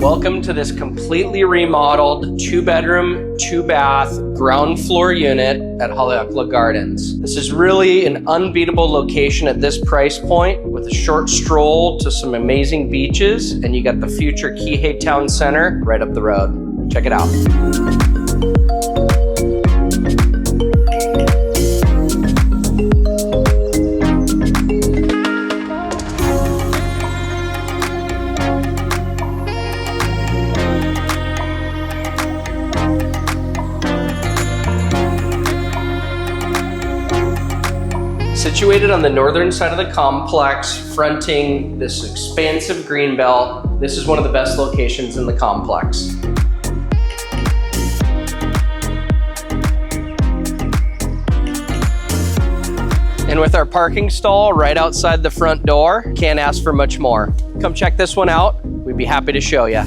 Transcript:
Welcome to this completely remodeled 2-bedroom, 2-bath, ground floor unit at Haleakala Gardens. This is really an unbeatable location at this price point with a short stroll to some amazing beaches, and you got the future Kihei Town Center right up the road. Check it out. Situated on the northern side of the complex, fronting this expansive greenbelt, this is one of the best locations in the complex. And with our parking stall right outside the front door, can't ask for much more. Come check this one out. We'd be happy to show you.